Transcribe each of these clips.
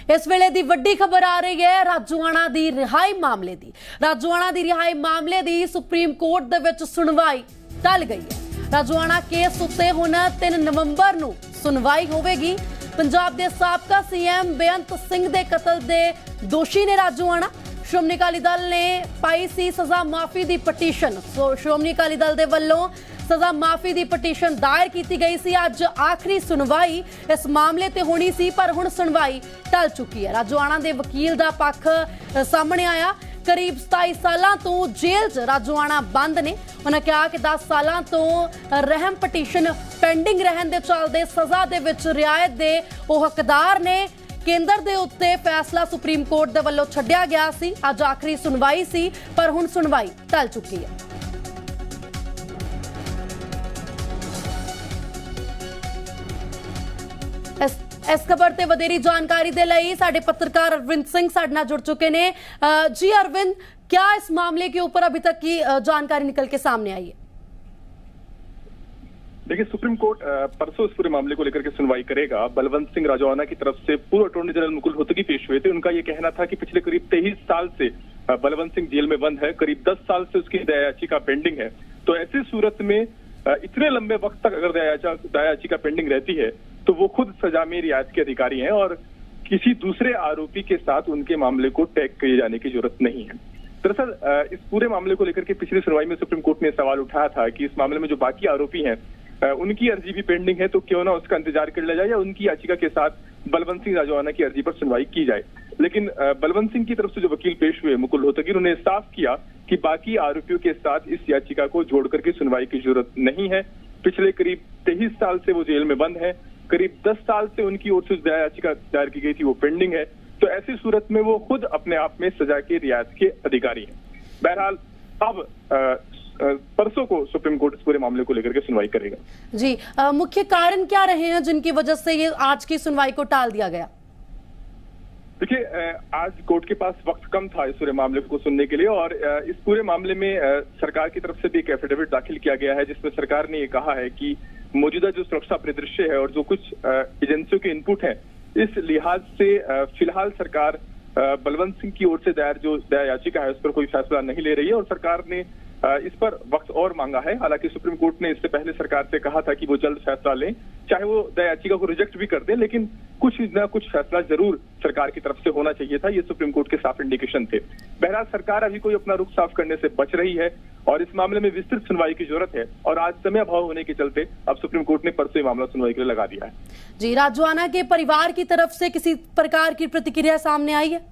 इस वेले दी वड्डी खबर आ रही है राजोआणा दी रिहाई मामले दी। राजोआणा दी रिहाई मामले दी सुप्रीम कोर्ट दे विच सुनवाई टल गई है। राजोआणा केस उत्ते हुण 3 नवंबर नूं सुनवाई होवेगी। पंजाब दे साबका सीएम बेअंत सिंह दे कतल दे दोषी ने राजोआणा। श्रोमणी अकाली दल ने पाई सी सजा माफी दी पटीशन। श्रोमणी अकाली दल दे वल्लों सजा माफी दी पटीशन दायर की गई सी। अज आखिरी सुनवाई इस मामले ते होनी सी, पर हुण सुनवाई टल चुकी है। राजोआणा दे वकील दा पक्ष सामने आया। करीब 27 सालां तो जेल च राजोआणा बंद ने। उन्होंने कहा कि 10 सालां तो रहम पटीशन पेंडिंग रहन दे चलदे सजा दे विच रियायत दे ओ हकदार ने। केंद्र दे उत्ते फैसला सुप्रीम कोर्ट दे वल्लों छड्डिया गया सी। अज आखिरी सुनवाई सी, पर हुण सुनवाई टल चुकी है। इस खबर ते वधेरी जानकारी दे लई साडे पत्रकार अरविंद सिंह साडे नाल जुड़ चुके ने। जी अरविंद, क्या इस मामले के ऊपर अभी तक की जानकारी निकल के सामने आई है? देखिए, सुप्रीम कोर्ट परसों इस पूरे मामले को लेकर के सुनवाई करेगा। बलवंत सिंह राजोआणा की तरफ से पूर्व अटॉर्नी जनरल मुकुल रोहतगी पेश हुए थे। उनका ये कहना था कि पिछले करीब 23 साल से बलवंत सिंह जेल में बंद है। करीब 10 साल से उसकी दया याचिका पेंडिंग है। तो ऐसी सूरत में इतने लंबे वक्त तक अगर दया याचिका पेंडिंग रहती है तो वो खुद सजा में रियायत के अधिकारी हैं और किसी दूसरे आरोपी के साथ उनके मामले को टैग किए जाने की जरूरत नहीं है। दरअसल इस पूरे मामले को लेकर के पिछली सुनवाई में सुप्रीम कोर्ट ने सवाल उठाया था कि इस मामले में जो बाकी आरोपी हैं उनकी अर्जी भी पेंडिंग है, तो क्यों ना उसका इंतजार कर लिया जाए या उनकी याचिका के साथ बलवंत सिंह राजोआणा की अर्जी पर सुनवाई की जाए। लेकिन बलवंत सिंह की तरफ से जो वकील पेश हुए मुकुल रोहतगी, उन्होंने साफ किया कि बाकी आरोपियों के साथ इस याचिका को जोड़ करके सुनवाई की जरूरत नहीं है। पिछले करीब 23 साल से वो जेल में बंद है। करीब 10 साल से उनकी ओर से दया याचिका दायर की गई थी, वो पेंडिंग है। तो ऐसी सूरत में वो खुद अपने आप में सजा के रियायत के अधिकारी हैं। बहरहाल अब परसों को सुप्रीम कोर्ट इस पूरे मामले को लेकर के सुनवाई करेगा। जी, मुख्य कारण क्या रहे हैं जिनकी वजह से ये आज की सुनवाई को टाल दिया गया? देखिए, आज कोर्ट के पास वक्त कम था इस पूरे मामले को सुनने के लिए और इस पूरे मामले में सरकार की तरफ से भी एक एफिडेविट दाखिल किया गया है, जिसमें सरकार ने ये कहा है कि मौजूदा जो सुरक्षा परिदृश्य है और जो कुछ एजेंसियों के इनपुट हैं, इस लिहाज से फिलहाल सरकार बलवंत सिंह की ओर से दायर जो दया याचिका है उस पर कोई फैसला नहीं ले रही है और सरकार ने इस पर वक्त और मांगा है। हालांकि सुप्रीम कोर्ट ने इससे पहले सरकार से कहा था कि वो जल्द फैसला लें, चाहे वो दया याचिका को रिजेक्ट भी कर दें, लेकिन कुछ न कुछ फैसला जरूर सरकार की तरफ से होना चाहिए था। ये सुप्रीम कोर्ट के साफ इंडिकेशन थे। बहरहाल सरकार अभी कोई अपना रुख साफ करने से बच रही है और इस मामले में विस्तृत सुनवाई की जरूरत है और आज समय अभाव होने के चलते अब सुप्रीम कोर्ट ने परसों मामला सुनवाई के लिए लगा दिया है। जी, राजोआणा के परिवार की तरफ से किसी प्रकार की प्रतिक्रिया सामने आई है?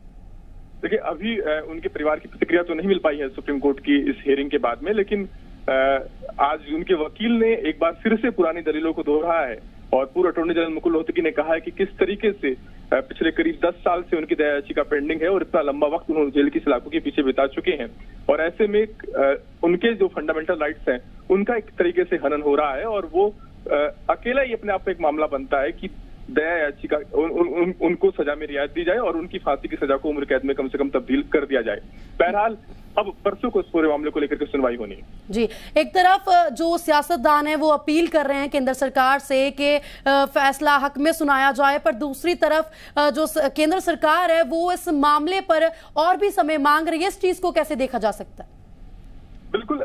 देखिए, अभी उनके परिवार की प्रतिक्रिया तो नहीं मिल पाई है सुप्रीम कोर्ट की इस हियरिंग के बाद में, लेकिन आज उनके वकील ने एक बार फिर से पुरानी दलीलों को दोहराया है और पूर्व अटॉर्नी जनरल मुकुल रोहतगी ने कहा है कि किस तरीके से पिछले करीब 10 साल से उनकी दया याचिका पेंडिंग है और इतना लंबा वक्त उन्होंने जेल की सलाखों के पीछे बिता चुके हैं और ऐसे में उनके जो फंडामेंटल राइट्स हैं उनका एक तरीके से हनन हो रहा है और वो अकेला ही अपने आप में एक मामला बनता है कि दया याचिका उनको सजा में रियायत दी जाए और उनकी फांसी की सजा को उम्र कैद में कम से कम तब्दील कर दिया जाए। बहरहाल अब परसों को इस पूरे मामले को लेकर के सुनवाई होनी है। जी, एक तरफ जो सियासतदान है वो अपील कर रहे हैं केंद्र सरकार से कि फैसला हक में सुनाया जाए, पर दूसरी तरफ जो केंद्र सरकार है वो इस मामले पर और भी समय मांग रही है। इस चीज को कैसे देखा जा सकता है? बिल्कुल,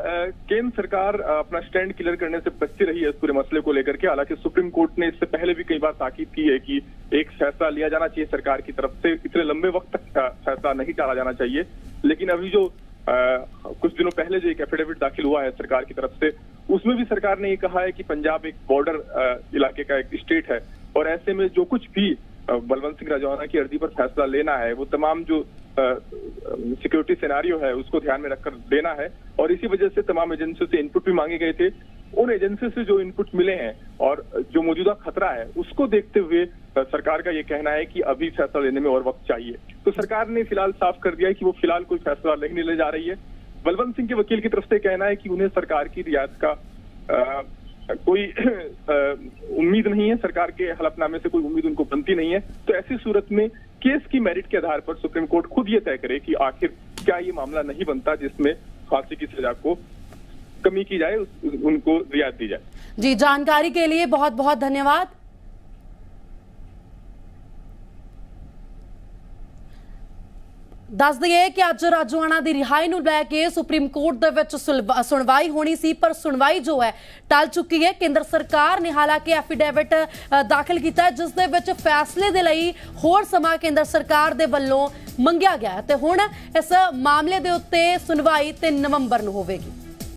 केंद्र सरकार अपना स्टैंड क्लियर करने से बचती रही है इस पूरे मसले को लेकर के। हालांकि सुप्रीम कोर्ट ने इससे पहले भी कई बार ताकीद की है कि एक फैसला लिया जाना चाहिए सरकार की तरफ से, इतने लंबे वक्त तक फैसला नहीं टाला जाना चाहिए। लेकिन अभी जो कुछ दिनों पहले जो एक एफिडेविट दाखिल हुआ है सरकार की तरफ से, उसमें भी सरकार ने ये कहा है कि पंजाब एक बॉर्डर इलाके का एक स्टेट है और ऐसे में जो कुछ भी बलवंत सिंह राजोआणा की अर्जी पर फैसला लेना है वो तमाम जो सिक्योरिटी सिनेरियो है उसको ध्यान में रखकर लेना है और इसी वजह से तमाम एजेंसियों से इनपुट भी मांगे गए थे। उन एजेंसियों से जो इनपुट मिले हैं और जो मौजूदा खतरा है उसको देखते हुए सरकार का ये कहना है कि अभी फैसला लेने में और वक्त चाहिए। तो सरकार ने फिलहाल साफ कर दिया है कि वो फिलहाल कोई फैसला नहीं ले जा रही है। बलवंत सिंह के वकील की तरफ से कहना है कि उन्हें सरकार की रियायत का कोई उम्मीद नहीं है, सरकार के हलफनामे से कोई उम्मीद उनको बनती नहीं है। तो ऐसी सूरत में केस की मेरिट के आधार पर सुप्रीम कोर्ट खुद ये तय करे कि आखिर क्या ये मामला नहीं बनता जिसमें फांसी की सजा को कमी की जाए, उनको रियायत दी जाए। जी, जानकारी के लिए बहुत बहुत धन्यवाद। ਦੱਸ ਦਈਏ ਕਿ ਅੱਜ ਰਾਜੋਆਣਾ ਦੀ ਰਿਹਾਈ ਨੂੰ ਲੈ ਕੇ ਸੁਪਰੀਮ ਕੋਰਟ ਦੇ ਵਿੱਚ ਸੁਣਵਾਈ ਹੋਣੀ ਸੀ, ਪਰ ਸੁਣਵਾਈ ਜੋ ਹੈ ਟਲ ਚੁੱਕੀ ਹੈ। ਕੇਂਦਰ ਸਰਕਾਰ ਨੇ ਹਾਲਾਂਕਿ ਐਫੀਡੇਵਿਟ ਦਾਖਲ ਕੀਤਾ ਹੈ, ਜਿਸ ਦੇ ਵਿੱਚ ਫੈਸਲੇ ਦੇ ਲਈ ਹੋਰ ਸਮਾਂ ਕੇਂਦਰ ਸਰਕਾਰ ਦੇ ਵੱਲੋਂ ਮੰਗਿਆ ਗਿਆ ਹੈ ਤੇ ਹੁਣ ਇਸ ਮਾਮਲੇ ਦੇ ਉੱਤੇ ਸੁਣਵਾਈ 3 ਨਵੰਬਰ ਨੂੰ ਹੋਵੇਗੀ।